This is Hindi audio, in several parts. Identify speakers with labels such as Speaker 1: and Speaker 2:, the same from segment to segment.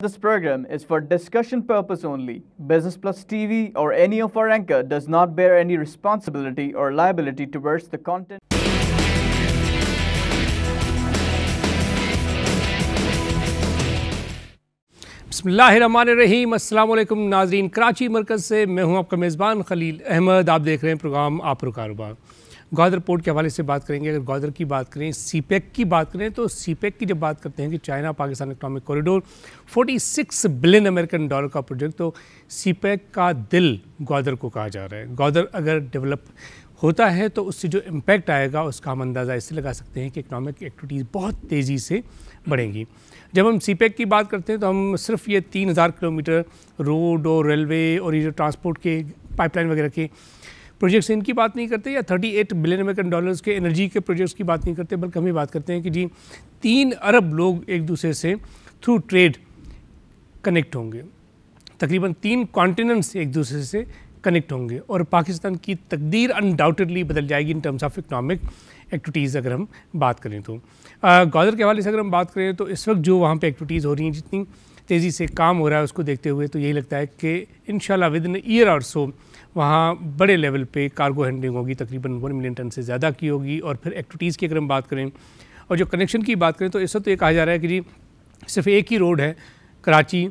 Speaker 1: This program is for discussion purpose only. Business Plus TV or any of our anchor does not bear any responsibility or liability towards the content.
Speaker 2: बिस्मिल्लाहिर्रहमानिर्रहीम। अस्सलाम वालेकुम नाज़रीन, कराची मरकज़ से मैं हूं आपका मेज़बान खलील अहमद। आप देख रहे हैं प्रोग्राम आप कारोबार। ग्वादर पोर्ट के हवाले से बात करेंगे। अगर ग्वादर की बात करें, सीपेक की बात करें, तो सीपेक की जब बात करते हैं कि China Pakistan economic corridor 46 billion American dollar का प्रोजेक्ट, तो सीपेक का दिल ग्वादर को कहा जा रहा है। ग्वादर अगर डेवलप होता है तो उससे जो इम्पैक्ट आएगा उसका हम अंदाज़ा इससे लगा सकते हैं कि इकनॉमिक एक्टिविटीज़ बहुत तेज़ी से बढ़ेंगी। जब हम सीपेक की बात करते हैं तो हम सिर्फ ये 3000 किलोमीटर रोड और रेलवे और ये जो ट्रांसपोर्ट के पाइपलाइन वगैरह के प्रोजेक्ट्स इनकी बात नहीं करते, या 38 बिलियन अमेरिकन डॉलर्स के एनर्जी के प्रोजेक्ट्स की बात नहीं करते, बल्कि हम ये बात करते हैं कि जी 3 अरब लोग एक दूसरे से थ्रू ट्रेड कनेक्ट होंगे। तकरीबन 3 कॉन्टिनेंट्स एक दूसरे से कनेक्ट होंगे और पाकिस्तान की तकदीर अनडाउटेडली बदल जाएगी in terms of economic activities. अगर हम बात करें तो ग्वादर के हवाले से अगर हम बात करें तो इस वक्त जो वहाँ पे एक्टिविटीज़ हो रही हैं, जितनी तेज़ी से काम हो रहा है उसको देखते हुए तो यही लगता है कि इंशाल्लाह विद इन ईयर और सो वहाँ बड़े लेवल पे कार्गो हैंडलिंग होगी, तकरीबन 1 मिलियन टन से ज़्यादा की होगी। और फिर एक्टिविटीज़ की अगर हम बात करें और जो कनेक्शन की बात करें तो इस वक्त तो ये कहा जा रहा है कि जी सिर्फ एक ही रोड है, कराची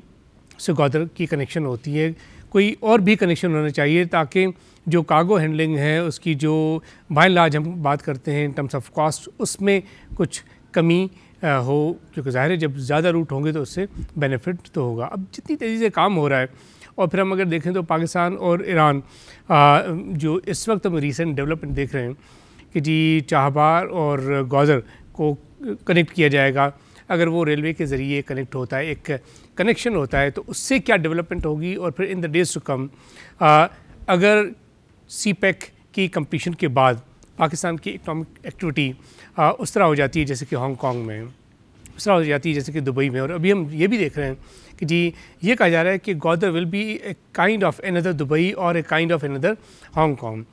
Speaker 2: से ग्वादर की कनेक्शन होती है, कोई और भी कनेक्शन होना चाहिए ताकि जो कार्गो हैंडलिंग है उसकी जो बाय एंड लार्ज हम बात करते हैं इन टर्म्स ऑफ कॉस्ट उसमें कुछ कमी हो, क्योंकि ज़ाहिर है जब ज़्यादा रूट होंगे तो उससे बेनिफिट तो होगा। अब जितनी तेज़ी से काम हो रहा है और फिर हम अगर देखें तो पाकिस्तान और ईरान जो इस वक्त हम रीसेंट डेवलपमेंट देख रहे हैं कि जी चाहबार और ग्वादर को कनेक्ट किया जाएगा। अगर वो रेलवे के ज़रिए कनेक्ट होता है, एक कनेक्शन होता है, तो उससे क्या डेवलपमेंट होगी। और फिर in the days to come अगर सीपेक की कंप्लीशन के बाद पाकिस्तान की इकनॉमिक एक्टिविटी उस तरह हो जाती है जैसे कि हांगकॉन्ग में, उस तरह हो जाती है जैसे कि दुबई में, और अभी हम ये भी देख रहे हैं कि जी ये कहा जा रहा है कि Gwadar will be a kind of another Dubai और a kind of another Hong Kong.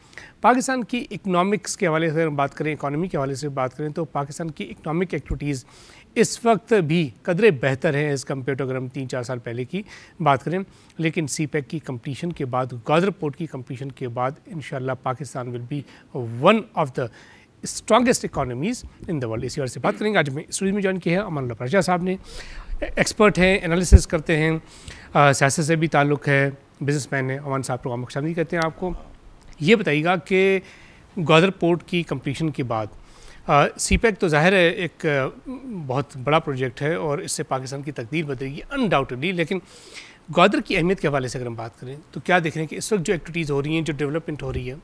Speaker 2: Pakistan की इकनॉमिक्स के हवाले से बात करें, इकॉनमी के हवाले से बात करें, तो पाकिस्तान की इकनॉमिक एक्टिविटीज़ इस वक्त भी कदरे बेहतर हैं एज़ कम्पेयर टू अगर हम 3-4 साल पहले की बात करें। लेकिन सीपेक की कंप्लीशन के बाद, ग्वादर पोर्ट की कंप्लीशन के बाद इंशाल्लाह Pakistan will be one of the strongest economies in the world. इसी वजह से बात करेंगे। आज में स्टूडियो में ज्वाइन किया है अमान परजा साहब ने, एक्सपर्ट हैं, एनालिसिस करते हैं, सियासत से भी ताल्लुक़ है, बिजनेसमैन हैं। अमान साहब प्रोग्राम में खुशामदीद कहते हैं आपको। ये बताइएगा कि ग्वादर पोर्ट की कंप्लीशन के बाद सीपेक तो ज़ाहिर है एक बहुत बड़ा प्रोजेक्ट है और इससे पाकिस्तान की तकदीर बदलेगी अनडाउटेडली, लेकिन ग्वादर की अहमियत के हवाले से अगर हम बात करें तो क्या देख रहे हैं कि इस वक्त जो एक्टिविटीज़ हो रही हैं, जो डेवलपमेंट हो रही है?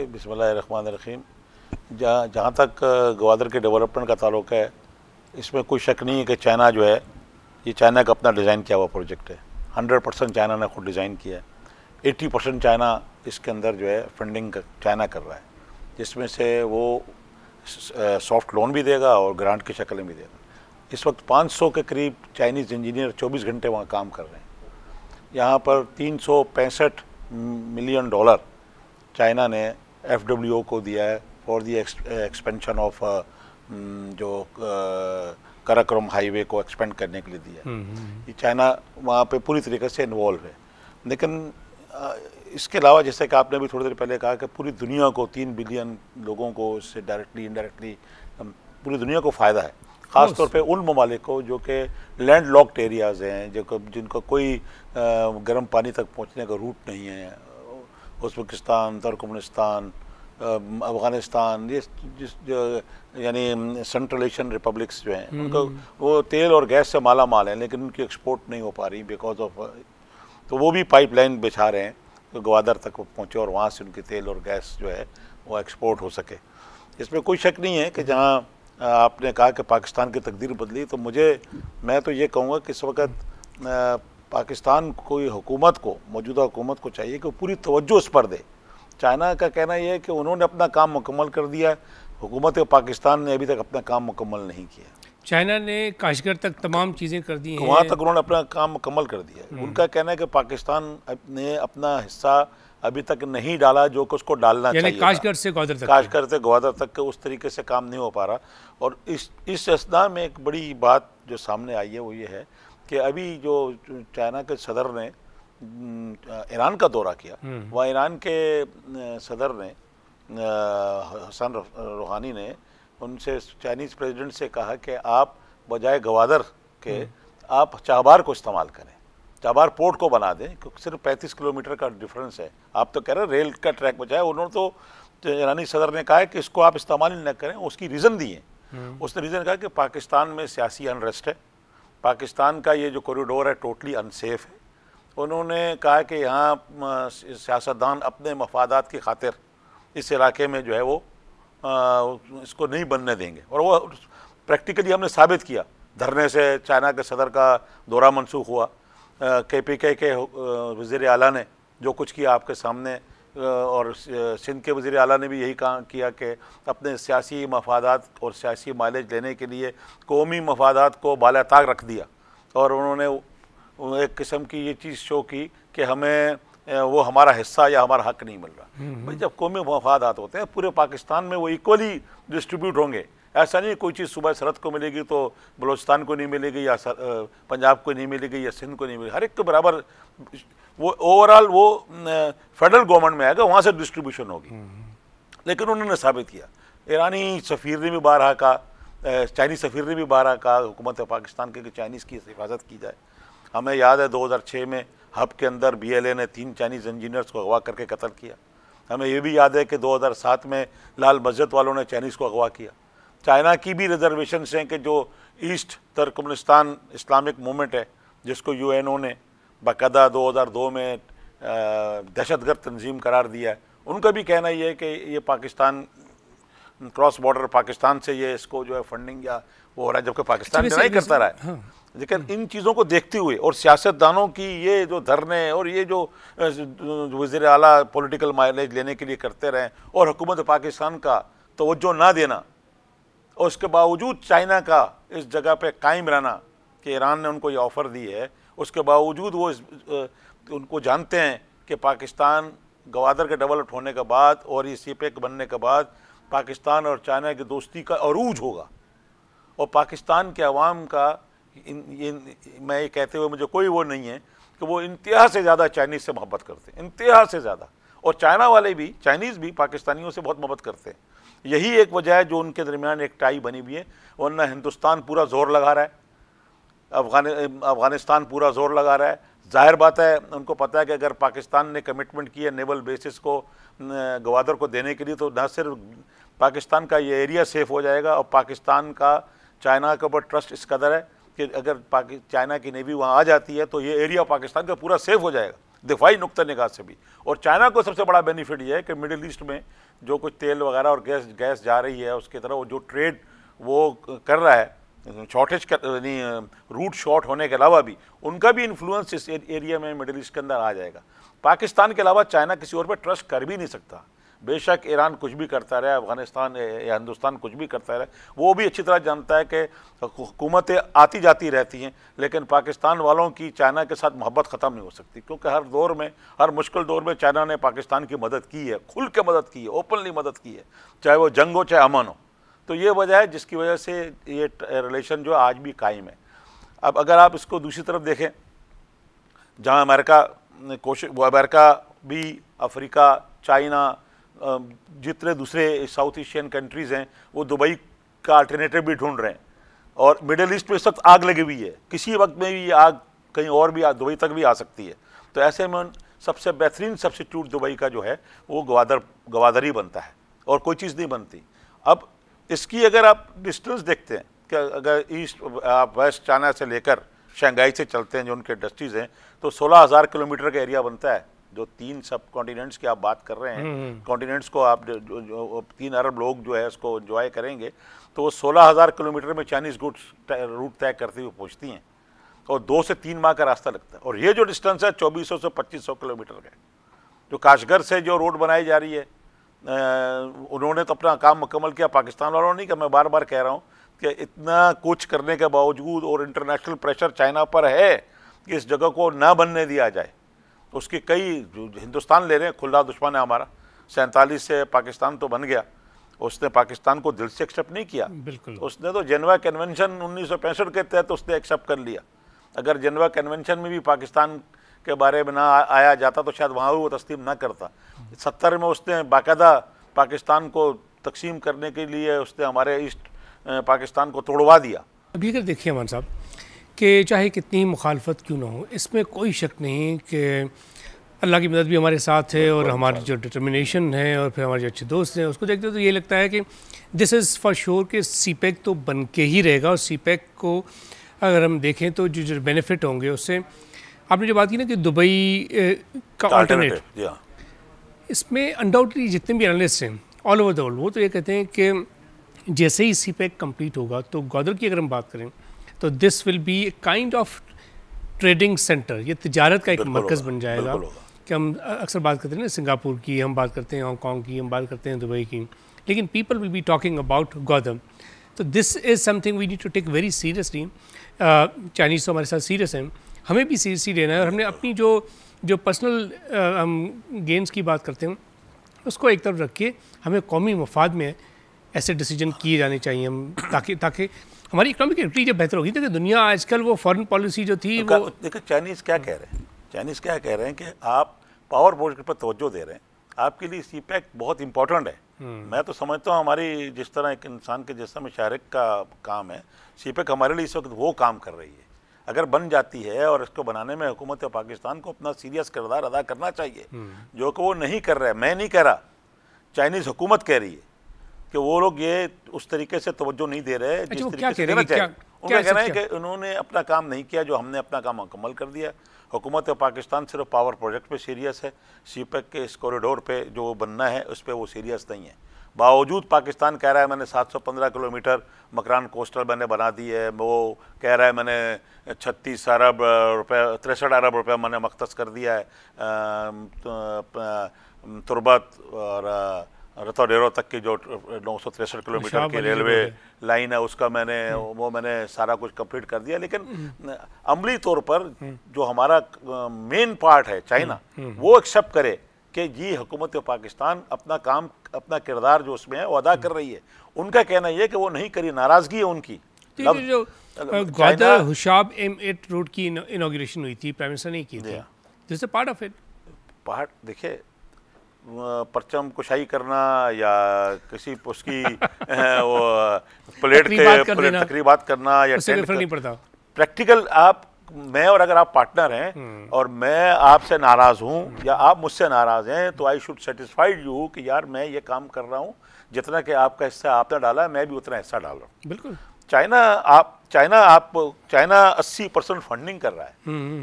Speaker 3: बिस्मिल्लाहिर्रहमानिर्रहीम। जहाँ तक ग्वादर के डेवलपमेंट का ताल्लुक है, इसमें कोई शक नहीं है कि चाइना जो है, ये चाइना का अपना डिज़ाइन किया हुआ प्रोजेक्ट है। 100% चाइना ने खुद डिज़ाइन किया है। 80% चाइना इसके अंदर जो है फंडिंग चाइना कर रहा है, जिसमें से वो सॉफ्ट लोन भी देगा और ग्रांट की शक्ल में भी देगा। इस वक्त 500 के करीब चाइनीज़ इंजीनियर 24 घंटे वहाँ काम कर रहे हैं। यहाँ पर 365 मिलियन डॉलर चाइना ने FWO को दिया है फॉर दी एक्सपेंशन ऑफ जो कराकोरम हाईवे को एक्सपेंड करने के लिए दिया है। ये चाइना वहाँ पे पूरी तरीके से इन्वॉल्व है। लेकिन इसके अलावा जैसे कि आपने भी थोड़ी देर पहले कहा कि पूरी दुनिया को 3 बिलियन लोगों को इससे डायरेक्टली इनडायरेक्टली पूरी दुनिया को फ़ायदा है, ख़ास तौर पे उन ममालिक को जो कि लैंड लॉक्ड एरियाज़ हैं, जो जिनको कोई गर्म पानी तक पहुँचने का रूट नहीं है। उज़्बेकिस्तान, तुर्कमेनिस्तान, अफ़गानिस्तान, ये यानी सेंट्रल एशियन रिपब्लिक्स जो हैं, उनको वो तेल और गैस से माला माल हैं, लेकिन उनकी एक्सपोर्ट नहीं हो पा रही बिकॉज ऑफ, तो वो भी पाइपलाइन बिछा रहे हैं तो ग्वादर तक पहुँचे और वहाँ से उनकी तेल और गैस जो है वो एक्सपोर्ट हो सके। इसमें कोई शक नहीं है कि जहाँ आपने कहा कि पाकिस्तान की तकदीर बदली, तो मैं तो ये कहूँगा कि इस वक्त पाकिस्तान कोई हुकूमत को, मौजूदा हुकूमत को चाहिए कि पूरी तवज्जो उस पर दे। चाइना का कहना यह है कि उन्होंने अपना काम मुकम्मल कर दिया, हुकूमत पाकिस्तान ने अभी तक अपना काम मुकम्मल नहीं किया।
Speaker 2: चाइना ने काशगर तक तमाम चीज़ें कर दी हैं,
Speaker 3: वहाँ तक उन्होंने अपना काम मुकम्मल कर दिया। उनका कहना है कि पाकिस्तान ने अपना हिस्सा अभी तक नहीं डाला जो कि उसको डालना चाहिए।
Speaker 2: काशगर से ग्वादर तक,
Speaker 3: काशगर से ग्वादर तक के उस तरीके से काम नहीं हो पा रहा। और इस असना में एक बड़ी बात जो सामने आई है वो ये है कि अभी जो चाइना के सदर ने ईरान का दौरा किया, वह ईरान के सदर ने हसन रूहानी ने उनसे चाइनीज़ प्रेसिडेंट से कहा कि आप बजाय गवादर के आप चाबार को इस्तेमाल करें, चाबार पोर्ट को बना दें, क्योंकि सिर्फ 35 किलोमीटर का डिफरेंस है। आप तो कह रहे हैं रेल का ट्रैक बचाए, उन्होंने तो ईरानी सदर ने कहा है कि इसको आप इस्तेमाल न करें, उसकी रीज़न दी है। उसने रीज़न कहा कि पाकिस्तान में सियासी अनरेस्ट है, पाकिस्तान का ये जो कॉरिडोर है टोटली अनसेफ है। उन्होंने कहा कि यहाँ सियासतदान अपने मफादात की खातिर इस इलाके में जो है वो इसको नहीं बनने देंगे, और वो प्रैक्टिकली हमने साबित किया। धरने से चाइना के सदर का दौरा मनसूख हुआ, KPK के वज़ीर आला ने जो कुछ किया आपके सामने, और सिंध के वज़ीर आला ने भी यही कहा किया कि अपने सियासी मफादात और सियासी माइलेज लेने के लिए कौमी मफादात को बालाताक रख दिया, और उन्होंने एक किस्म की ये चीज़ शो की कि हमें वो हमारा हिस्सा या हमारा हक नहीं मिल रहा। भाई जब कौमी मफादात होते हैं पूरे पाकिस्तान में वो इक्वली डिस्ट्रीब्यूट होंगे। ऐसा नहीं कोई चीज़ सुबह सरहद को मिलेगी तो बलूचिस्तान को नहीं मिलेगी, या पंजाब को नहीं मिलेगी, या सिंध को नहीं मिलेगी, हर एक को बराबर वो ओवरऑल वो फेडरल गवर्नमेंट में आएगा, वहाँ से डिस्ट्रीब्यूशन होगी। लेकिन उन्होंने साबित किया, ईरानी सफ़ीर ने भी बारहा कहा, चाइनीज़ सफ़ीर ने भी बारहा कहा हुकूमत पाकिस्तान के कि चाइनीज़ की हिफाजत की जाए। हमें याद है 2006 में हब के अंदर BLA ने 3 चाइनीज़ इंजीनियर्स को अगवा करके कत्ल किया। हमें ये भी याद है कि 2007 में लाल मस्जिद वालों ने चाइनीज़ को अगवा किया। चाइना की भी रिजर्वेशन हैं कि जो ईस्ट तुर्कमेनिस्तान इस्लामिक मूवमेंट है, जिसको UNO ने बाकायदा 2002 में दहशतगर्द तंजीम करार दिया है, उनका भी कहना ये है कि ये पाकिस्तान क्रॉस बॉर्डर पाकिस्तान से ये इसको जो है फंडिंग या वो हो रहा है, जबकि पाकिस्तान डिनाई करता रहा है। लेकिन इन चीज़ों को देखते हुए और सियासतदानों की ये जो धरने और ये जो वज़ीर आला पॉलिटिकल माइलेज लेने के लिए करते रहे और हुकूमत पाकिस्तान का तवज्जो ना देना, और उसके बावजूद चाइना का इस जगह पे कायम रहना कि ईरान ने उनको ये ऑफ़र दी है, उसके बावजूद वो उनको जानते हैं कि पाकिस्तान गवादर के डेवलप होने के बाद और ये CPEC बनने के बाद पाकिस्तान और चाइना की दोस्ती का अरूज होगा, और पाकिस्तान के अवाम का मैं ये कहते हुए मुझे कोई वो नहीं है कि वो इंतहा से ज़्यादा चाइनीज़ से मोहब्बत करते हैं, इंतहा से ज़्यादा। और चाइना वाले भी, चाइनीज़ भी पाकिस्तानियों से बहुत मोहब्बत करते हैं। यही एक वजह है जो उनके दरमियान एक टाई बनी हुई है, वरना हिंदुस्तान पूरा जोर लगा रहा है, अफ़गानिस्तान पूरा जोर लगा रहा है। जाहिर बात है उनको पता है कि अगर पाकिस्तान ने कमिटमेंट की है नेवल बेसिस को गवादर को देने के लिए, तो न सिर्फ पाकिस्तान का ये एरिया सेफ़ हो जाएगा, और पाकिस्तान का चाइना के ऊपर ट्रस्ट इस कदर है कि अगर चाइना की नेवी वहाँ आ जाती है तो ये एरिया पाकिस्तान का पूरा सेफ़ हो जाएगा दिफाई नुक्ता निगाह से भी। और चाइना को सबसे बड़ा बेनिफिट ये है कि मिडिल ईस्ट में जो कुछ तेल वगैरह और गैस जा रही है उसकी तरफ जो ट्रेड वो कर रहा है, शॉर्टेज यानी रूट शॉर्ट होने के अलावा भी उनका भी इन्फ्लुएंस इस एरिया में मिडिल ईस्ट के अंदर आ जाएगा। पाकिस्तान के अलावा चाइना किसी और पर ट्रस्ट कर भी नहीं सकता। बेशक ईरान कुछ भी करता रहे, अफ़गानिस्तान या हिंदुस्तान कुछ भी करता रहे, वो भी अच्छी तरह जानता है कि हुकूमतें आती जाती रहती हैं, लेकिन पाकिस्तान वालों की चाइना के साथ मोहब्बत ख़त्म नहीं हो सकती, क्योंकि हर दौर में, हर मुश्किल दौर में चाइना ने पाकिस्तान की मदद की है, खुल के मदद की है, ओपनली मदद की है, चाहे वो जंग हो चाहे अमन हो। तो ये वजह है जिसकी वजह से ये रिलेशन जो आज भी कायम है। अब अगर आप इसको दूसरी तरफ देखें, जहाँ अमेरिका कोशिश, वो अमेरिका भी, अफ्रीका, चाइना, जितने दूसरे साउथ एशियन कंट्रीज़ हैं वो दुबई का अल्टरनेटिव भी ढूंढ रहे हैं, और मिडिल ईस्ट में इस वक्त आग लगी हुई है, किसी वक्त में भी ये आग कहीं और भी दुबई तक भी आ सकती है। तो ऐसे में सबसे बेहतरीन सब्स्टिट्यूट दुबई का जो है वो गवादर ही बनता है, और कोई चीज़ नहीं बनती। अब इसकी अगर आप डिस्टेंस देखते हैं कि अगर ईस्ट आप वेस्ट चाइना से लेकर शंघाई से चलते हैं जो उनके इंडस्ट्रीज़ हैं, तो 16,000 किलोमीटर का एरिया बनता है। जो 3 सब कॉन्टिनेंट्स की आप बात कर रहे हैं, कॉन्टिनेंट्स को आप जो 3 अरब लोग जो है उसको एंजॉय करेंगे, तो 16,000 किलोमीटर में चाइनीज़ गुड्स रूट तय करते हुए पहुँचती हैं, और 2 से 3 माह का रास्ता लगता है। और ये जो डिस्टेंस है 2400 से 2500 किलोमीटर का, जो काशगर से जो रोड बनाई जा रही है, उन्होंने तो अपना काम मुकम्मल किया, पाकिस्तान वालों नहीं, कि मैं बार बार कह रहा हूँ कि इतना कुछ करने के बावजूद और इंटरनेशनल प्रेशर चाइना पर है कि इस जगह को ना बनने दिया जाए। उसके कई, हिंदुस्तान ले रहे हैं, खुला दुश्मन है हमारा, 47 से पाकिस्तान तो बन गया, उसने पाकिस्तान को दिल से एक्सेप्ट नहीं किया,
Speaker 2: बिल्कुल।
Speaker 3: उसने तो जेनेवा कन्वेंशन 1965 के तहत उसने एक्सेप्ट कर लिया, अगर जेनेवा कन्वेंशन में भी पाकिस्तान के बारे में ना आया जाता तो शायद वहाँ भी वो तस्लीम ना करता। 70 में उसने बाकायदा पाकिस्तान को तकसीम करने के लिए उसने हमारे ईस्ट पाकिस्तान को तोड़वा दिया।
Speaker 2: अभी अगर देखिए अमान साहब कि चाहे कितनी मुखालफत क्यों ना हो, इसमें कोई शक नहीं कि अल्लाह की मदद भी हमारे साथ है और हमारी जो डिटर्मिनेशन है और फिर हमारे जो अच्छे दोस्त हैं उसको देखते तो ये लगता है कि दिस इज़ फॉर श्योर कि सीपेक तो बन के ही रहेगा। और सीपेक को अगर हम देखें तो जो बेनिफिट होंगे उससे, आपने जो बात की ना कि दुबई का अल्टरनेट, इसमें अनडाउटली जितने भी एनालिस्ट हैं ऑल ओवर द वर्ल्ड वो तो ये कहते हैं कि जैसे ही सीपेक कंप्लीट होगा तो ग्वादर की अगर हम बात करें तो this will be a kind of trading centre, ये तिजारत का एक मरकज़ बन जाएगा। कि हम अक्सर बात करते हैं ना सिंगापुर की, हम बात करते हैं हांगकॉन्ग की, हम बात करते हैं दुबई की, लेकिन people will be talking about Gwadar. तो this is something we need to take very seriously. Chinese तो हमारे साथ सीरियस हैं, हमें भी सीरियसली लेना है और हमने अपनी जो पर्सनल हम गेन्स की बात करते हैं उसको एक तरफ रख के हमें कौमी मफाद में ऐसे डिसीजन किए जाने चाहिए हम, ताकि हमारी इकोनॉमिक एक्टिविटी जब बेहतर होगी। तो दुनिया आजकल वो फॉरेन पॉलिसी जो थी वो
Speaker 3: देखिए चाइनीज़ क्या कह रहे हैं, चाइनीज़ क्या कह रहे हैं कि आप पावर प्रोजेक्ट पर तवज्जो दे रहे हैं, आपके लिए सीपेक बहुत इंपॉर्टेंट है। मैं तो समझता हूँ हमारी जिस तरह एक इंसान के जैसा मुशारिक का काम है, सीपेक हमारे लिए इस वक्त वो काम कर रही है। अगर बन जाती है और इसको बनाने में हुकूमत पाकिस्तान को अपना सीरियस किरदार अदा करना चाहिए, जो कि वो नहीं कर रहा है। मैं नहीं कह रहा, चाइनीज़ हुकूमत कह रही है कि वो लोग ये उस तरीके से तवज्जो नहीं दे रहे जिस तरीके से देना चाहिए। उनका कहना है कि उन्होंने अपना काम नहीं किया, जो हमने अपना काम मुकम्मल कर दिया। हुकूमत पाकिस्तान सिर्फ पावर प्रोजेक्ट पे सीरियस है, सीपेक के इस कॉरिडोर पे जो बनना है उस पर वो सीरियस नहीं है। बावजूद पाकिस्तान कह रहा है मैंने 715 किलोमीटर मकरान कोस्टल मैंने बना दी है, वो कह रहा है मैंने 36 अरब रुपये 63 अरब रुपये मैंने मख्तस कर दिया है तुर्बत और रतौडेरो तक की जो 963 किलोमीटर की रेलवे लाइन है उसका मैंने सारा कुछ कंप्लीट कर दिया। लेकिन अमली तौर पर जो हमारा मेन पार्ट है चाइना, वो एक्सेप्ट करे कि जी हुकूमत पाकिस्तान अपना काम अपना किरदार जो उसमें है वो अदा कर रही है। उनका कहना यह कि वो नहीं करी, नाराज़गी है उनकी।
Speaker 2: जो ग्वादर हुशाब M8 रोड की इनॉग्रेशन हुई थी, प्राइम मिनिस्टर ने की थी, this is part of it.
Speaker 3: Part देखिए, परचम कुशाई करना या किसी उसकी वो प्लेट के तकरीबात करना या
Speaker 2: फर्क नहीं पड़ता।
Speaker 3: प्रैक्टिकल आप मैं और अगर आप पार्टनर हैं और मैं आपसे नाराज़ हूं या आप मुझसे नाराज़ हैं तो आई शुड सेटिस्फाइड यू कि यार मैं ये काम कर रहा हूं, जितना कि आपका हिस्सा आपने डाला है मैं भी उतना हिस्सा डाल रहा हूँ।
Speaker 2: बिल्कुल।
Speaker 3: चाइना 80% फंडिंग कर रहा है।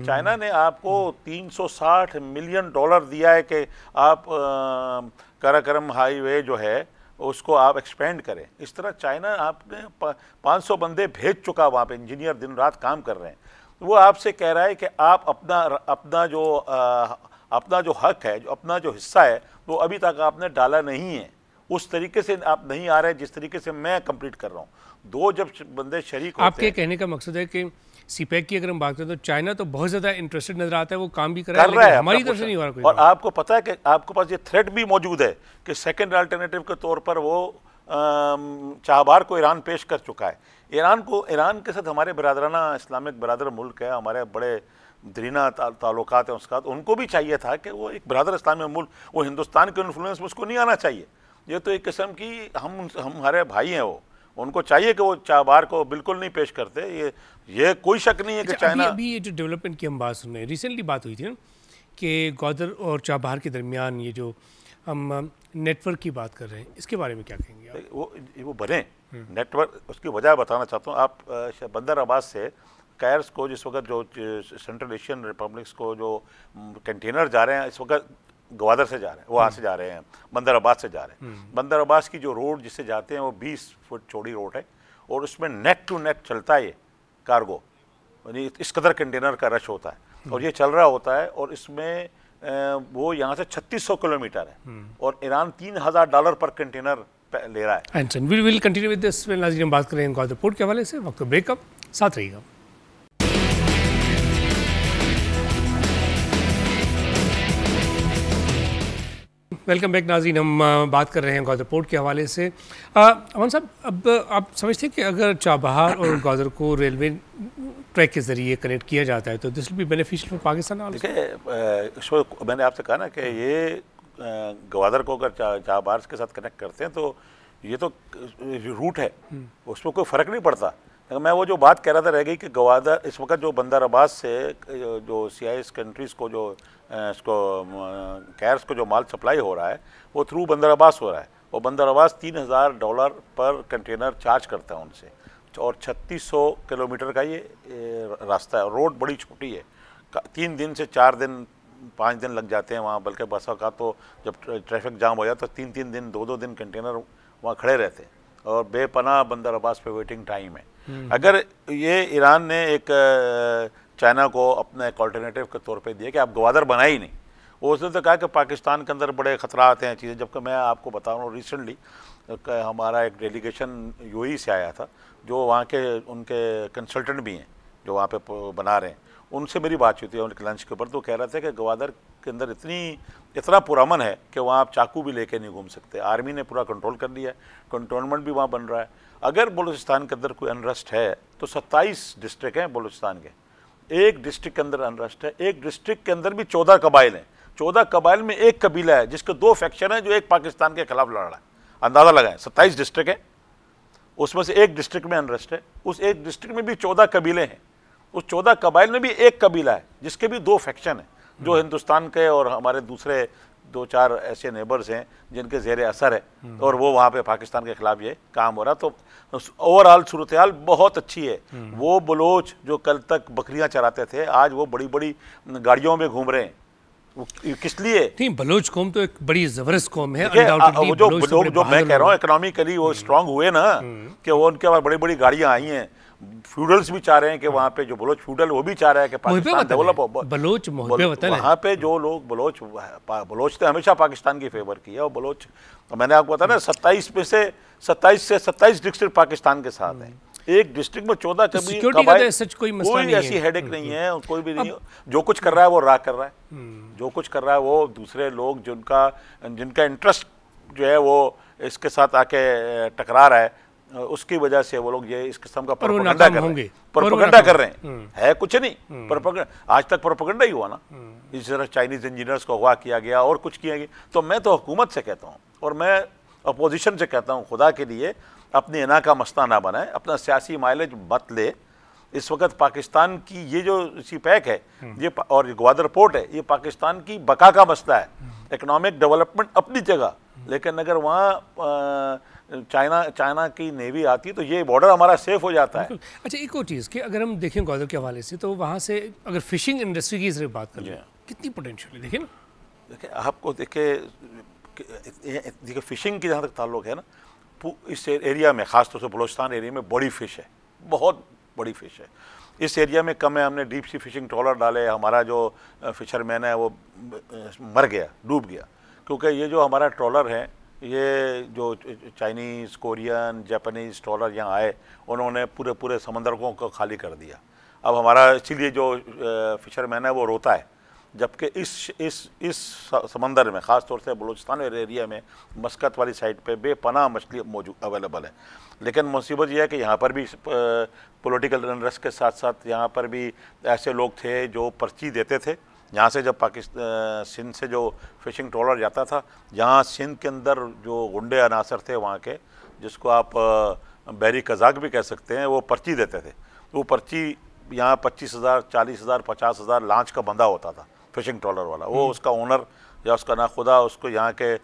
Speaker 3: चाइना ने आपको $360 मिलियन दिया है कि आप काराकोरम हाईवे जो है उसको आप एक्सपेंड करें। इस तरह चाइना आपने 500 बंदे भेज चुका, वहाँ पे इंजीनियर दिन रात काम कर रहे हैं। वो आपसे कह रहा है कि आप अपना जो हक है, जो अपना जो हिस्सा है वो अभी तक आपने डाला नहीं है, उस तरीके से आप नहीं आ रहे जिस तरीके से मैं कंप्लीट कर रहा हूँ। दो जब बंदे शरीक होते हैं।
Speaker 2: आपके कहने का मकसद है कि सीपेक की अगर हम बात करें तो चाइना तो बहुत ज़्यादा इंटरेस्टेड नजर आता है, वो काम भी कर रहा है, हमारी तरफ से नहीं हो रहा कोई।
Speaker 3: और आपको पता है कि आपके पास ये थ्रेट भी मौजूद है कि सेकेंड अल्टरनेटिव के तौर पर वो चाहबार को ईरान पेश कर चुका है। ईरान के साथ हमारे बरादराना इस्लामिक बरादर मुल्क है, हमारे बड़े दरीना ताल्लुकात हैं उसका, तो उनको भी चाहिए था कि वो एक बरादर इस्लामिक मुल्क, वो हिंदुस्तान के इन्फ्लुएंस में उसको नहीं आना चाहिए। ये तो एक किस्म की हम हमारे भाई हैं, वो उनको चाहिए कि वो चाहबार को बिल्कुल नहीं पेश करते। ये कोई शक नहीं है कि चाइना
Speaker 2: अभी ये जो डेवलपमेंट की हम बात सुन रहे हैं, रिसेंटली बात हुई थी ना कि ग्वादर और चाबहार के दरमियान ये जो हम नेटवर्क की बात कर रहे हैं, इसके बारे में क्या कहेंगे आप?
Speaker 3: वो बने नेटवर्क, उसकी वजह बताना चाहता हूँ। आप बंदर अब्बास से कैर्स को जिस वक्त जो सेंट्रल एशियन रिपब्लिक्स को जो कंटेनर जा रहे हैं, इस वक्त ग्वादर से जा रहे हैं, वहाँ से जा रहे हैं, बंदर अब्बास से जा रहे हैं। बंदर अब्बास की जो रोड जिससे जाते हैं वो 20 फुट चौड़ी रोड है और उसमें नेक टू नेक चलता है ये कार्गो, यानी इस कदर कंटेनर का रश होता है और ये चल रहा होता है। और इसमें वो यहाँ से 3600 किलोमीटर है और ईरान $3000 पर कंटेनर ले रहा है।
Speaker 2: And we will continue with this when हम बात करेंगे ग्वादर पोर्ट के हवाले से। वक्त ब्रेकअप, साथ रहिएगा। वेलकम बैक नाज़रीन। हम बात कर रहे हैं ग्वादर पोर्ट के हवाले से। अमन साहब, अब आप समझते हैं कि अगर चाबहार और ग्वादर को रेलवे ट्रैक के ज़रिए कनेक्ट किया जाता है तो this will be beneficial for Pakistan?
Speaker 3: देखिए, इसको मैंने आपसे कहा ना कि ये ग्वादर को अगर चाबहार के साथ कनेक्ट करते हैं तो ये तो रूट है, उसमें कोई फ़र्क नहीं पड़ता। मैं वो जो बात कह रहा था रह गई कि ग्वादर इस वक्त जो बंदर अब्बास से जो CIS कंट्रीज़ को जो इसको कैर्स को जो माल सप्लाई हो रहा है वो थ्रू बंदर अब्बास हो रहा है। और बंदर अब्बास $3000 पर कंटेनर चार्ज करता है उनसे, और 3600 किलोमीटर का ये रास्ता है। रोड बड़ी छोटी है, 3 दिन से 4 दिन 5 दिन लग जाते हैं वहाँ, बल्कि बसों का तो जब ट्रैफिक जाम हो जाए तो 3-3 दिन 2-2 दिन कंटेनर वहाँ खड़े रहते हैं और बेपनाह बंदर अब्बास पे वेटिंग टाइम है। अगर ये ईरान ने एक चाइना को अपना एक ऑल्टरनेटिव के तौर पे दिया कि आप ग्वादर बनाए ही नहीं, उसने तो कहा कि पाकिस्तान के अंदर बड़े खतरात हैं चीज़ें, जबकि मैं आपको बता रहा हूँ रिसेंटली हमारा एक डेलीगेशन UAE से आया था, जो वहाँ के उनके कंसल्टेंट भी हैं जो वहाँ पे बना रहे हैं, उनसे मेरी बात हुई थी उनके लंच के ऊपर। तो कह रहे थे कि ग्वादर के अंदर इतना पुरअमन है कि वहाँ आप चाकू भी लेके नहीं घूम सकते। आर्मी ने पूरा कंट्रोल कर लिया है, कंटोनमेंट भी वहाँ बन रहा है। अगर बलूचिस्तान के अंदर कोई अनरेस्ट है तो 27 डिस्ट्रिक्ट हैं बलूचिस्तान के, एक डिस्ट्रिक्ट के अंदर अनरेस्ट है, एक डिस्ट्रिक्ट के अंदर भी 14 कबाइल हैं, 14 कबाइल में एक कबीला है जिसके 2 फैक्शन हैं जो एक पाकिस्तान के खिलाफ लड़ रहा है। अंदाज़ा लगाएं, 27 डिस्ट्रिक्ट है, उसमें से एक डिस्ट्रिक्ट में अनरेस्ट है, उस एक डिस्ट्रिक्ट में भी 14 कबीले हैं, उस 14 कबाइल में भी एक कबीला है जिसके भी 2 फैक्शन हैं, जो हिंदुस्तान के और हमारे दूसरे 2-4 ऐसे नेबर्स हैं जिनके ज़ेर असर है, और वो वहाँ पे पाकिस्तान के खिलाफ ये काम हो रहा। तो ओवरऑल सूरत हाल बहुत अच्छी है। वो बलोच जो कल तक बकरियां चराते थे आज वो बड़ी बड़ी गाड़ियों में घूम रहे हैं। किस लिए?
Speaker 2: नहीं, बलोच कौम तो एक बड़ी ज़बरदस्त कौम है।
Speaker 3: वो जो लोग जो मैं कह रहा हूँ इकोनॉमिकली वो स्ट्रांग हुए ना, कि वो उनके पास बड़ी बड़ी गाड़ियाँ आई हैं। फ्यूडल्स भी चाह रहे हैं कि वहाँ पे जो बलोच फ्यूडल वो भी चाह रहा है कि पाकिस्तान डेवलप हो।
Speaker 2: बलोच
Speaker 3: वहाँ पे जो लोग बलोच तो हमेशा पाकिस्तान की फेवर की है। और बलोच मैंने आपको बताया ना 27 में से 27 डिस्ट्रिक्ट पाकिस्तान के साथ हैं, एक डिस्ट्रिक्ट में 14 कोई ऐसी हेडेक नहीं है, कोई भी नहीं। जो कुछ कर रहा है वो राह कर रहा है, जो कुछ कर रहा है वो दूसरे लोग जिनका इंटरेस्ट जो है वो इसके साथ आके टकरा रहा है, उसकी वजह से वो लोग ये इस किस्म का प्रोपेगेंडा कर रहे हैं। है कुछ नहीं, प्रोपेगेंडा आज तक प्रोपेगेंडा ही हुआ ना। इस तरह चाइनीज इंजीनियर्स को अगवा किया गया और कुछ किया गया। तो मैं तो हुकूमत से कहता हूँ और मैं अपोजिशन से कहता हूँ, खुदा के लिए अपनी इना का मसला ना बनाए, अपना सियासी माइलेज मत ले। इस वक्त पाकिस्तान की ये जो CPEC है ये और ग्वादर पोर्ट है, ये पाकिस्तान की बका का मसला है। इकोनॉमिक डेवलपमेंट अपनी जगह, लेकिन अगर वहाँ चाइना की नेवी आती है तो ये बॉर्डर हमारा सेफ हो जाता है।
Speaker 2: अच्छा, एक और चीज़ कि अगर हम देखें ग्वादर के हवाले से तो वहाँ से अगर फिशिंग इंडस्ट्री की सिर्फ बात करें कितनी पोटेंशियल है, देखिए ना।
Speaker 3: देखिए आपको देखिए फिशिंग की जहाँ तक ताल्लुक है ना, इस एरिया में ख़ासतौर से बलूचिस्तान एरिया में बड़ी फ़िश है, बहुत बड़ी फ़िश है। इस एरिया में कम है, हमने डीप सी फिशिंग ट्रॉलर डाले, हमारा जो फिशरमैन है वो मर गया, डूब गया, क्योंकि ये जो हमारा ट्रॉलर है ये जो चाइनीज़ कोरियन जापानीज़ ट्रॉलर यहाँ आए उन्होंने पूरे समंदर को खाली कर दिया। अब हमारा इसीलिए जो फिशरमैन है वो रोता है, जबकि इस समंदर में ख़ास तौर से बलूचिस्तान एरिया में मस्कत वाली साइड पे बेपनाह मछली मौजूद अवेलेबल है। लेकिन मुसीबत यह है कि यहाँ पर भी पॉलिटिकल अनरेस्ट के साथ साथ यहाँ पर भी ऐसे लोग थे जो पर्ची देते थे। यहाँ से जब पाकिस्तान सिंध से जो फ़िशिंग ट्रॉलर जाता था, यहाँ सिंध के अंदर जो गुंडे अनासर थे वहाँ के, जिसको आप बैरी कज़ाक भी कह सकते हैं, वो पर्ची देते थे। वो पर्ची यहाँ 25,000 40,000 50,000 लांच का बंदा होता था फ़िशिंग ट्रॉलर वाला। वो उसका ओनर या उसका ना खुदा उसको यहाँ के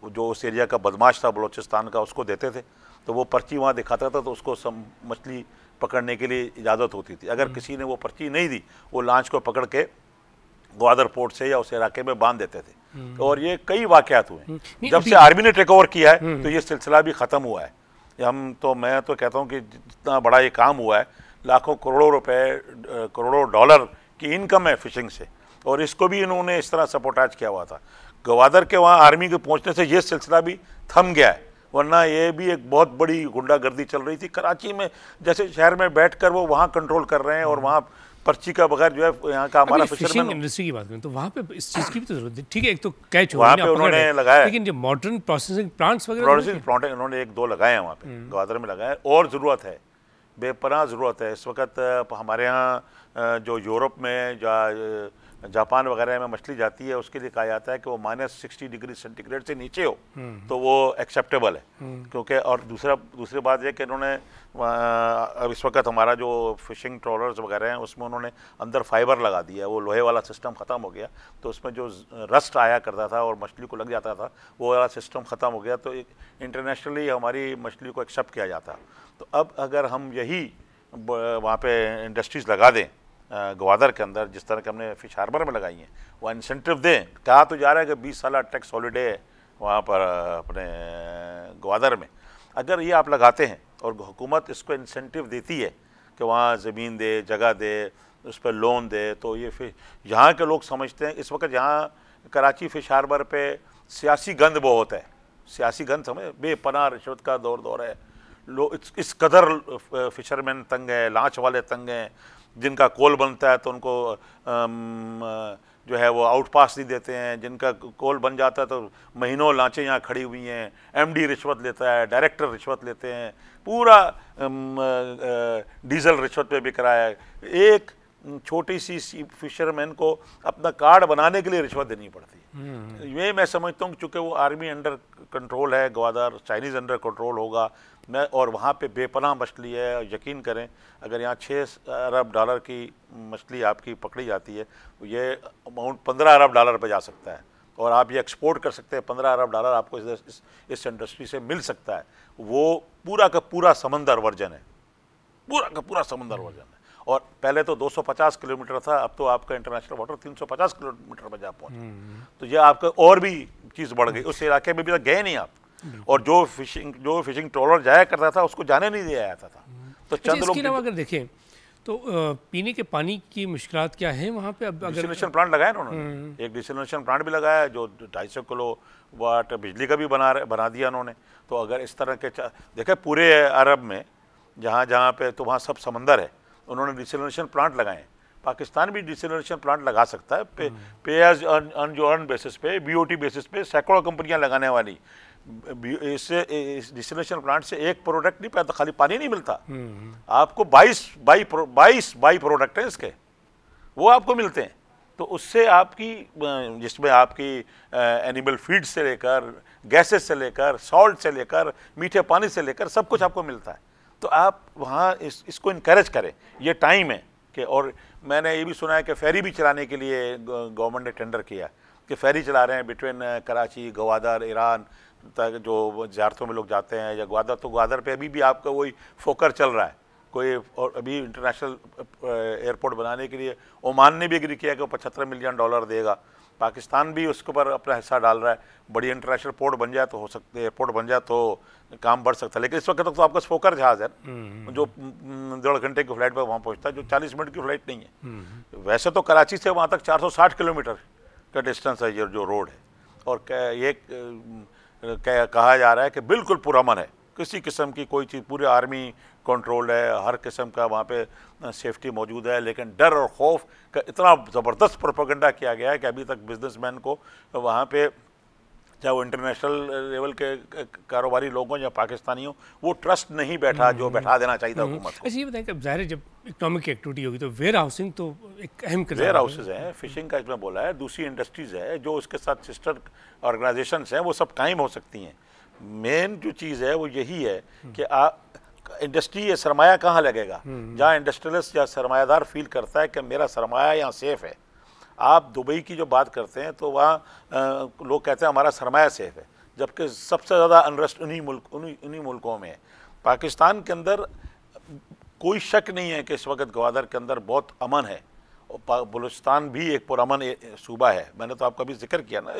Speaker 3: जो उस एरिया का बदमाश था बलूचिस्तान का उसको देते थे, तो वो पर्ची वहाँ दिखाता था तो उसको मछली पकड़ने के लिए इजाज़त होती थी। अगर किसी ने वो पर्ची नहीं दी, वो लांच को पकड़ के ग्वादर पोर्ट से या उस इलाके में बांध देते थे। और ये कई वाक़यात हुए। जब से आर्मी ने टेक ओवर किया है तो ये सिलसिला भी ख़त्म हुआ है। मैं तो कहता हूँ कि जितना बड़ा ये काम हुआ है, लाखों करोड़ों रुपए करोड़ों डॉलर की इनकम है फिशिंग से, और इसको भी इन्होंने इस तरह सपोर्टाज किया हुआ था। ग्वादर के वहाँ आर्मी के पहुँचने से ये सिलसिला भी थम गया है, वरना ये भी एक बहुत बड़ी गुंडागर्दी चल रही थी। कराची में जैसे शहर में बैठकर वो वहाँ कंट्रोल कर रहे हैं और वहाँ पर्ची का बगैर जो है यहाँ का हमारा
Speaker 2: फिशिंग इंडस्ट्री की बात करें तो वहाँ पे इस चीज़ की भी तो जरूरत है। ठीक है, एक तो कैच हो
Speaker 3: वहाँ पे उन्होंने लगाया,
Speaker 2: लेकिन जो मॉडर्न प्रोसेसिंग प्लांट्स वगैरह
Speaker 3: उन्होंने 1-2 लगाए हैं वहाँ पे, ग्वादर में लगाए, और ज़रूरत है, बेपनाह ज़रूरत है। इस वक्त हमारे यहाँ जो यूरोप में जापान वगैरह में मछली जाती है, उसके लिए कहा जाता है कि वो -60 डिग्री सेंटीग्रेड से नीचे हो तो वो एक्सेप्टेबल है, क्योंकि और दूसरी बात ये कि इन्होंने अब इस वक्त हमारा जो फिशिंग ट्रॉलर्स वगैरह हैं उसमें उन्होंने अंदर फाइबर लगा दिया, वो लोहे वाला सिस्टम ख़त्म हो गया, तो उसमें जो रस्ट आया करता था और मछली को लग जाता था वो वाला सिस्टम ख़त्म हो गया, तो इंटरनेशनली हमारी मछली को एक्सेप्ट किया जाता। तो अब अगर हम यही वहाँ पे इंडस्ट्रीज़ लगा दें ग्वादर के अंदर, जिस तरह के हमने फिश हार्बर में लगाई हैं, वो इंसेंटिव दें। कहा तो जा रहा है कि 20 साल टैक्स हॉलीडे है वहाँ पर अपने ग्वादर में, अगर ये आप लगाते हैं और हुकूमत इसको इंसेंटिव देती है कि वहाँ ज़मीन दे, जगह दे, उस पर लोन दे, तो ये फिर यहाँ के लोग समझते हैं। इस वक्त यहाँ कराची फिश हार्बर पे सियासी गंद बहुत है, सियासी गंद समझ, बेपनाह रिश्वत का दौर है, लोग इस कदर फिशरमैन तंग है, लांच वाले तंग हैं, जिनका कोल बनता है तो उनको जो है वो आउट पास नहीं देते हैं, जिनका कोल बन जाता है तो महीनों लांचें यहाँ खड़ी हुई हैं, एमडी रिश्वत लेता है, डायरेक्टर रिश्वत लेते हैं, पूरा डीजल रिश्वत पे बिक रहा है। एक छोटी सी फिशरमैन को अपना कार्ड बनाने के लिए रिश्वत देनी पड़ती है। ये मैं समझता हूँ चूँकि वो आर्मी अंडर कंट्रोल है ग्वादर, चाइनीज़ अंडर कंट्रोल होगा, मैं और वहाँ पे बेपनाह मछली है, और यकीन करें अगर यहाँ 6 अरब डॉलर की मछली आपकी पकड़ी जाती है तो ये अमाउंट 15 अरब डॉलर पे जा सकता है, और आप ये एक्सपोर्ट कर सकते हैं। 15 अरब डॉलर आपको इस इंडस्ट्री से मिल सकता है। वो पूरा का पूरा समंदर वर्जन है, पूरा का पूरा समंदर वर्जन है। और पहले तो 250 किलोमीटर था, अब तो आपका इंटरनेशनल वाटर 350 किलोमीटर पर जा पहुँचा, तो ये आपका और भी चीज़ बढ़ गई। उस इलाके में भी तक गए नहीं आप, और जो फिशिंग ट्रॉलर जाया करता था उसको जाने नहीं दिया जाता था। तो चंद लोग
Speaker 2: अगर देखें तो पीने के पानी की मुश्किलात क्या है वहाँ पे? अब
Speaker 3: डिसलिनेशन प्लांट लगाया ना उन्होंने, एक डिसलिनेशन प्लांट भी लगाया जो 250 किलोवाट बिजली का भी बना दिया उन्होंने। तो अगर इस तरह के देखें पूरे अरब में जहाँ पे तो वहाँ सब समंदर है, उन्होंने डिसलिनेशन प्लांट लगाए। पाकिस्तान भी डिसलिनेशन प्लांट लगा सकता है, पे एज अर्न बेसिस पे, BOT बेसिस पे सैकड़ों कंपनियां लगाने वाली। इससे इस डिसलिनेशन प्लांट से एक प्रोडक्ट नहीं पैदा, खाली पानी नहीं मिलता, आपको 22 बाई प्रोडक्ट हैं इसके, वो आपको मिलते हैं। तो उससे आपकी जिसमें आपकी एनिमल फीड से लेकर गैसेस से लेकर सॉल्ट से लेकर मीठे पानी से लेकर सब कुछ आपको मिलता है। तो आप वहाँ इसको इनकरेज करें, ये टाइम है कि। और मैंने ये भी सुना है कि फेरी भी चलाने के लिए गवर्नमेंट ने टेंडर किया कि फेरी चला रहे हैं बिटवीन कराची, ग्वादर, ईरान तक जो ज़ियारतों में लोग जाते हैं, या ग्वादर, तो ग्वादर पे अभी भी आपका वही फोकर चल रहा है कोई। और अभी इंटरनेशनल एयरपोर्ट बनाने के लिए ओमान ने भी एग्री किया कि वो $75 मिलियन देगा। पाकिस्तान भी उसके ऊपर अपना हिस्सा डाल रहा है। बड़ी इंटरनेशनल पोर्ट बन जाए तो हो सकते, एयरपोर्ट बन जाए तो काम बढ़ सकता है। लेकिन इस वक्त तक तो आपका फोकर जहाज़ है जो 1.5 घंटे की फ्लाइट पर वहाँ पहुँचता है, जो 40 मिनट की फ्लाइट नहीं है। वैसे तो कराची से वहाँ तक 460 किलोमीटर का डिस्टेंस है ये जो रोड है। और ये कहा जा रहा है कि बिल्कुल पुरअमन है, किसी किस्म की कोई चीज़, पूरे आर्मी कंट्रोल है, हर किस्म का वहाँ पे सेफ्टी मौजूद है। लेकिन डर और खौफ का इतना ज़बरदस्त प्रोपेगेंडा किया गया है कि अभी तक बिजनेसमैन को वहाँ पे, चाहे वो इंटरनेशनल लेवल के कारोबारी लोगों या पाकिस्तानियों, वो ट्रस्ट नहीं बैठा जो बैठा देना चाहिए था हुकूमत को।
Speaker 2: अच्छा ये बताएं कि अब ज़ाहिर है जब इकोनॉमिक एक्टिविटी होगी तो वेयर हाउसिंग तो एक अहम किरदार,
Speaker 3: वेयर हाउसेज हैं, फिशिंग का इसमें बोला है, दूसरी इंडस्ट्रीज़ है जो उसके साथ सिस्टर ऑर्गेनाइजेशंस हैं, वो सब कायम हो सकती हैं। मेन जो चीज़ है वो यही है कि आप इंडस्ट्री, ये सरमाया कहाँ लगेगा, जहाँ इंडस्ट्रियलिस्ट या सरमायादार फील करता है कि मेरा सरमाया यहाँ सेफ़ है। आप दुबई की जो बात करते हैं तो वहाँ लोग कहते हैं हमारा सरमाया सेफ़ है, जबकि सबसे ज़्यादा अनरेस्ट उन्हीं मुल्कों में है। पाकिस्तान के अंदर कोई शक नहीं है कि इस वक्त ग्वादर के अंदर बहुत अमन है, और बलूचिस्तान भी एक पुरअमन सूबा है। मैंने तो आपका भी जिक्र किया ना,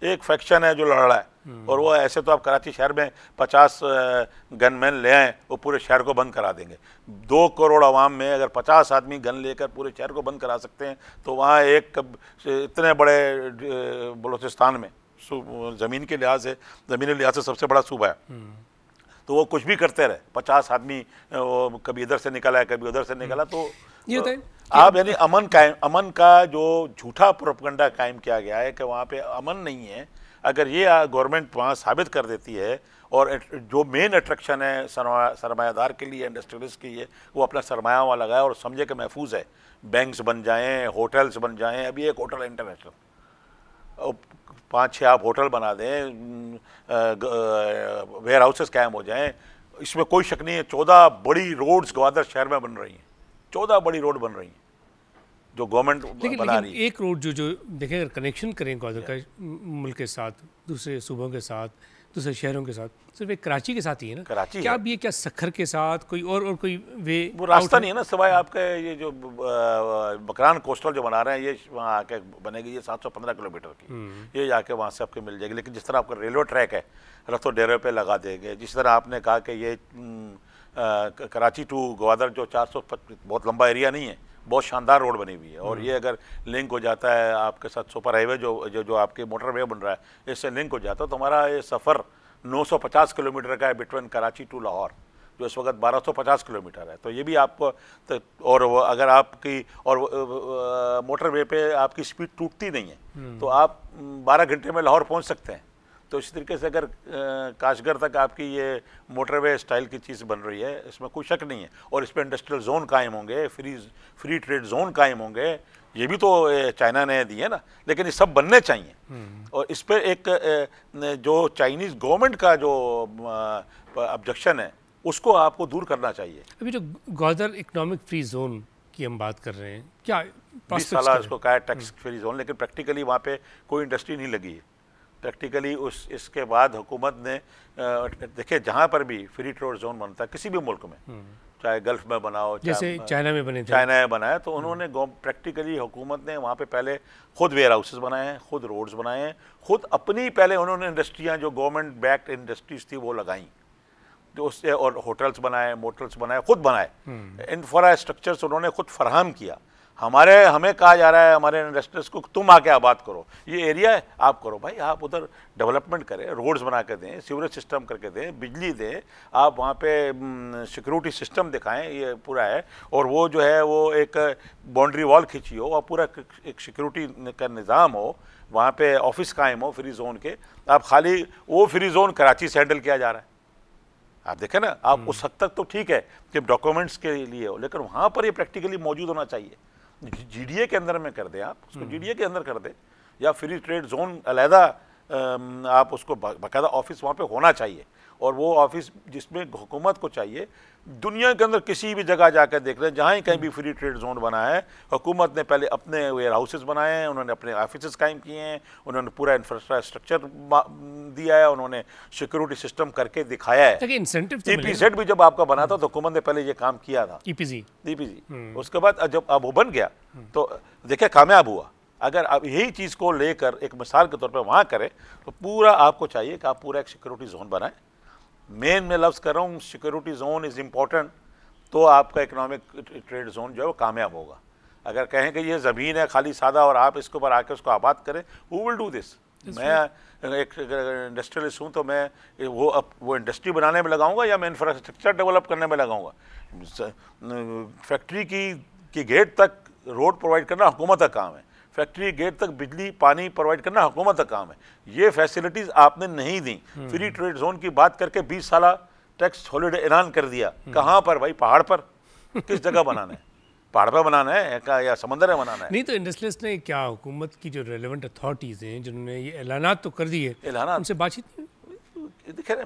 Speaker 3: एक फैक्शन है जो लड़ रहा है, और वो ऐसे तो आप कराची शहर में 50 गनमैन ले आएँ, वो पूरे शहर को बंद करा देंगे। 2 करोड़ आवाम में अगर 50 आदमी गन लेकर पूरे शहर को बंद करा सकते हैं, तो वहाँ इतने बड़े बलूचिस्तान में ज़मीनी लिहाज से सबसे बड़ा सूबा है, तो वो कुछ भी करते रहे। 50 आदमी कभी इधर से निकला है, कभी उधर से निकला, तो
Speaker 2: ये बताएं
Speaker 3: आप यानी अमन का जो झूठा प्रोपगंडा कायम किया गया है कि वहाँ पे अमन नहीं है, अगर ये गवर्नमेंट वहाँ साबित कर देती है और जो मेन अट्रैक्शन है सरमायादार के लिए, इंडस्ट्रियलिस्ट के लिए, वो अपना सरमाया वहाँ लगाए और समझे कि महफूज है, बैंक्स बन जाएं, होटल्स बन जाएं। अभी एक होटल इंटरनेशनल, 5-6 आप होटल बना दें, वेयर हाउसेस कायम हो जाएं, इसमें कोई शक नहीं है। 14 बड़ी रोड्स ग्वादर शहर में बन रही हैं, 14 बड़ी रोड बन रही हैं जो गवर्नमेंट बना रही है।
Speaker 2: एक रोड जो देखें, अगर कनेक्शन करें ग्वादर का मुल्क के साथ, दूसरे सूबों के साथ, दूसरे शहरों के साथ, सिर्फ एक कराची के साथ ही है ना?
Speaker 3: कराची
Speaker 2: क्या अब ये क्या सखर के साथ कोई और कोई वे
Speaker 3: वो रास्ता नहीं है ना, सिवाय आपके ये जो बकरान कोस्टल जो बना रहे हैं, ये वहाँ आके बनेगी, ये 715 किलोमीटर की, ये जाके वहाँ से आपके मिल जाएगी। लेकिन जिस तरह आपका रेलवे ट्रैक है, रतो डेरे पे लगा देंगे। जिस तरह आपने कहा कि ये कराची टू ग्वादर जो 400, बहुत लंबा एरिया नहीं है, बहुत शानदार रोड बनी हुई है, और ये अगर लिंक हो जाता है आपके साथ सुपर हाईवे जो आपके मोटरवे बन रहा है, इससे लिंक हो जाता है तो हमारा ये सफ़र 950 किलोमीटर का है बिटवीन कराची टू लाहौर, जो इस वक्त 1250 किलोमीटर है। तो ये भी आपको और अगर आपकी और मोटरवे पे आपकी स्पीड टूटती नहीं है तो आप 12 घंटे में लाहौर पहुंच सकते हैं। तो इस तरीके से अगर काशगर तक आपकी ये मोटरवे स्टाइल की चीज़ बन रही है, इसमें कोई शक नहीं है। और इस पर इंडस्ट्रियल जोन कायम होंगे, फ्री ट्रेड जोन कायम होंगे, ये भी तो चाइना ने दिए ना, लेकिन ये सब बनने चाहिए। और इस पर एक जो चाइनीज़ गवर्नमेंट का जो ऑब्जेक्शन है उसको आपको दूर करना चाहिए।
Speaker 2: अभी जो ग्वादर इकोनॉमिक फ्री जोन की हम बात कर रहे हैं, क्या
Speaker 3: 20 साल इसको कहा है टैक्स फ्री जोन, लेकिन प्रैक्टिकली वहाँ पे कोई इंडस्ट्री नहीं लगी है। प्रैक्टिकली इसके बाद हुकूमत ने देखिए, जहाँ पर भी फ्री ट्रेड जोन बनता है किसी भी मुल्क में, चाहे गल्फ में बनाओ,
Speaker 2: जैसे चाइना में बने थे,
Speaker 3: चाइना में बनाया, तो उन्होंने प्रैक्टिकली हुकूमत ने वहाँ पे पहले खुद वेयर हाउसेस बनाए हैं, खुद रोड्स बनाए हैं, खुद अपनी पहले उन्होंने इंडस्ट्रियाँ जो गवर्नमेंट बैक्ड इंडस्ट्रीज थी वो लगाई, जो उससे, और होटल्स बनाए, मोटल्स बनाए, खुद बनाए, इंफ्रास्ट्रक्चर्स उन्होंने खुद फराहम किया। हमें कहा जा रहा है हमारे इंडस्ट्रीज को, तुम आके आबाद करो, ये एरिया है आप करो। भाई आप उधर डेवलपमेंट करें, रोड्स बना के दें, सीवरेज सिस्टम करके दें, बिजली दें, आप वहाँ पे सिक्योरिटी सिस्टम दिखाएं, ये पूरा है। और वो जो है वो एक बाउंड्री वॉल खींची हो और पूरा एक सिक्योरिटी का निज़ाम हो, वहाँ पे ऑफिस कायम हो फ्री जोन के। आप खाली वो फ्री जोन कराची से हैंडल किया जा रहा है, आप देखें ना, आप उस हद तक तो ठीक है कि डॉक्यूमेंट्स के लिए हो, लेकिन वहाँ पर ये प्रैक्टिकली मौजूद होना चाहिए। जीडीए के अंदर में कर दें, आप उसको जीडीए के अंदर कर दें, या फ्री ट्रेड जोन अलहदा आप उसको बाकायदा ऑफिस वहाँ पे होना चाहिए। और वो ऑफिस जिसमें हुकूमत को चाहिए, दुनिया के अंदर किसी भी जगह जाकर देख रहे हैं जहाँ ही कहीं भी फ्री ट्रेड जोन बना है, हुकूमत ने पहले अपने वेयर हाउसेस बनाए हैं, उन्होंने अपने ऑफिस कायम किए हैं, उन्होंने पूरा इंफ्रास्ट्रक्चर दिया है, उन्होंने सिक्योरिटी सिस्टम करके दिखाया है। EPZ भी जब आपका बना था तो हुकूमत ने पहले ये काम किया था, EPZ। उसके बाद जब अब वो बन गया तो देखिए कामयाब हुआ। अगर आप यही चीज़ को लेकर एक मिसाल के तौर पर वहाँ करें तो पूरा आपको चाहिए कि आप पूरा एक सिक्योरिटी जोन बनाएं। मेन मैं लफ्ज़ कर रहा हूँ, सिक्योरिटी जोन इज़ इम्पॉर्टेंट, तो आपका इकोनॉमिक ट्रेड जोन जो है वो कामयाब होगा। अगर कहें कि ये ज़मीन है खाली सादा और आप इसके ऊपर आके उसको आबाद करें, हु विल डू दिस। मैं एक इंडस्ट्रियलिस्ट हूँ तो मैं वो इंडस्ट्री बनाने में लगाऊंगा या मैं इंफ्रास्ट्रक्चर डेवलप करने में लगाऊंगा। फैक्ट्री की गेट तक रोड प्रोवाइड करना हुकूमत का काम है, फैक्ट्री गेट तक बिजली पानी प्रोवाइड करना हुकूमत का काम है। ये फैसिलिटीज़ आपने नहीं दी, फ्री ट्रेड जोन की बात करके 20 साल टैक्स हॉलीडे ऐलान कर दिया। कहाँ पर भाई, पहाड़ पर? किस जगह बनाना है? पहाड़ पर बनाना है या समंदर में बनाना है?
Speaker 2: नहीं तो इंडस्ट्रियलिस्ट ने क्या, हुकूमत की जो रेलेवेंट अथॉरिटीज़ हैं जिन्होंने ये ऐलानात तो कर दिए, उनसे बातचीत नहीं?
Speaker 3: देखिए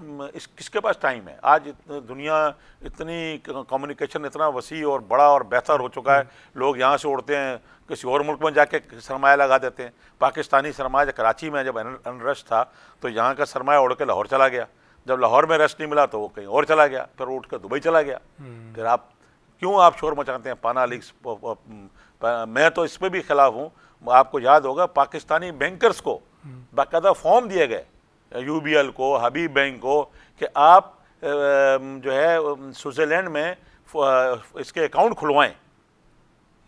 Speaker 3: किसके पास टाइम है? आज दुनिया इतनी कम्युनिकेशन इतना वसी और बड़ा और बेहतर हो चुका है, लोग यहाँ से उड़ते हैं किसी और मुल्क में जाके सरमाया लगा देते हैं। पाकिस्तानी सरमाया कराची में जब अनरश था तो यहाँ का सरमाया उड़ के लाहौर चला गया, जब लाहौर में रश नहीं मिला तो वो कहीं और चला गया, फिर उठ कर दुबई चला गया। फिर आप क्यों आप शोर मचाते हैं पाना लीक्स? मैं तो इस पर भी खिलाफ हूँ। आपको याद होगा पाकिस्तानी बैंकर्स को बाकायदा फॉर्म दिए गए, UBL को, हबीब बैंक को, कि आप जो है स्विट्ज़रलैंड में इसके अकाउंट खुलवाएं।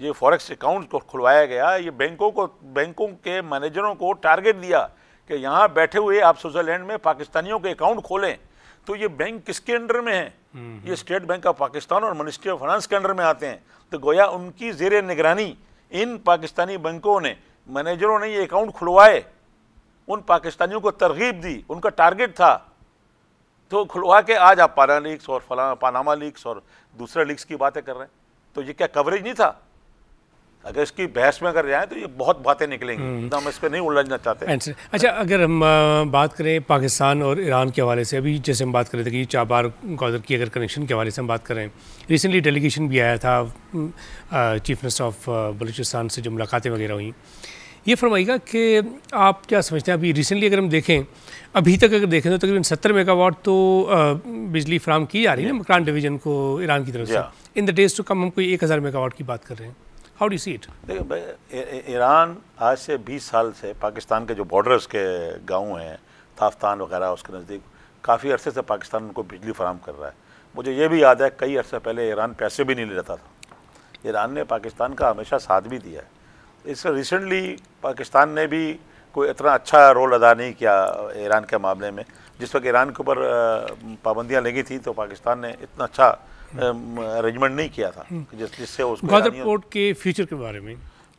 Speaker 3: ये फॉरेक्स अकाउंट को खुलवाया गया। ये बैंकों के मैनेजरों को टारगेट दिया कि यहाँ बैठे हुए आप स्विट्ज़रलैंड में पाकिस्तानियों के अकाउंट खोलें। तो ये बैंक किसके अंडर में है? ये स्टेट बैंक ऑफ पाकिस्तान और मिनिस्ट्री ऑफ फाइनेंस के अंडर में आते हैं। तो गोया उनकी ज़ेर निगरानी इन पाकिस्तानी बैंकों ने, मैनेजरों ने ये अकाउंट खुलवाए, उन पाकिस्तानियों को तरगीब दी, उनका टारगेट था। तो खुलवा के आज आप पाना लीक्स और पानामा लीक्स और दूसरे लीक्स की बातें कर रहे हैं। तो ये क्या कवरेज नहीं था? अगर इसकी बहस में अगर जाए तो ये बहुत बातें निकलेंगी, तो हम इस पर नहीं उलझना चाहते।
Speaker 2: अच्छा, अगर हम बात करें पाकिस्तान और ईरान के हवाले से, अभी जैसे हम बात कर रहे थे कि चाबार गौदर की अगर कनेक्शन के हवाले से हम बात करें, रिसेंटली डेलीगेशन भी आया था चीफ मिनिस्टर ऑफ बलूचिस्तान से, जो मुलाकातें वगैरह हुई। ये फरमाइएगा कि आप क्या समझते हैं, अभी रिसेंटली अगर हम देखें, अभी तक अगर देखें तो तकरीबन 70 मेगावाट तो बिजली फराम की जा रही है ना मकरान डिवीज़न को ईरान की तरफ से। In the days to come हम कोई 1000 मेगावाट की बात कर रहे हैं। How do see it?
Speaker 3: देखिए, ईरान आज से 20 साल से पाकिस्तान के जो बॉर्डर्स के गाँव हैं, ताफ्तान वगैरह, उसके नज़दीक काफ़ी अरसे से पाकिस्तान उनको बिजली फराम कर रहा है। मुझे ये भी याद है कई अरसे पहले ईरान पैसे भी नहीं लेता था। ईरान ने पाकिस्तान का हमेशा साथ भी दिया है। इससे रिसेंटली पाकिस्तान ने भी कोई इतना अच्छा रोल अदा नहीं किया ईरान के मामले में। जिस वक्त ईरान के ऊपर पाबंदियाँ लगी थी तो पाकिस्तान ने इतना अच्छा अरेंजमेंट नहीं किया था जिससे उसको
Speaker 2: ग्वादर पोर्ट के फ्यूचर के बारे में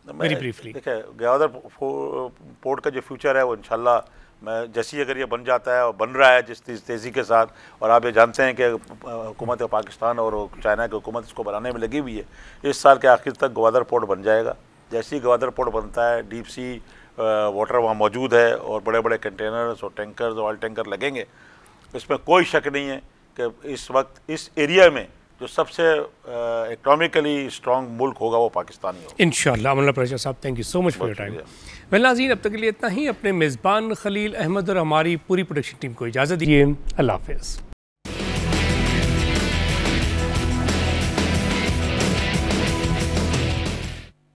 Speaker 2: वेरी ब्रीफली।
Speaker 3: देखिए, ग्वादर पोर्ट का जो फ्यूचर है वो इंशाल्लाह, मैं जैसी अगर ये बन जाता है और बन रहा है जिस तेज़ी के साथ, और आप ये जानते हैं कि हुकूमत पाकिस्तान और चाइना की हुकूमत इसको बनाने में लगी हुई है, इस साल के आखिर तक ग्वादर पोर्ट बन जाएगा। जैसे ही ग्वादर पोर्ट बनता है, डीप सी वाटर वहाँ मौजूद है और बड़े बड़े कंटेनर्स और टैंकर्स, ऑयल टैंकर लगेंगे। इसमें कोई शक नहीं है कि इस वक्त इस एरिया में जो सबसे इकोनॉमिकली स्ट्रॉन्ग मुल्क होगा वो पाकिस्तान ही होगा
Speaker 2: इंशाअल्लाह। अमला प्रजा साहब, thank you so much for your time. Well नाज़रीन, अब तक के लिए इतना ही। अपने मेज़बान खलील अहमद और हमारी पूरी प्रोडक्शन टीम को इजाज़त दीजिए। अल्लाह हाफ़िज़।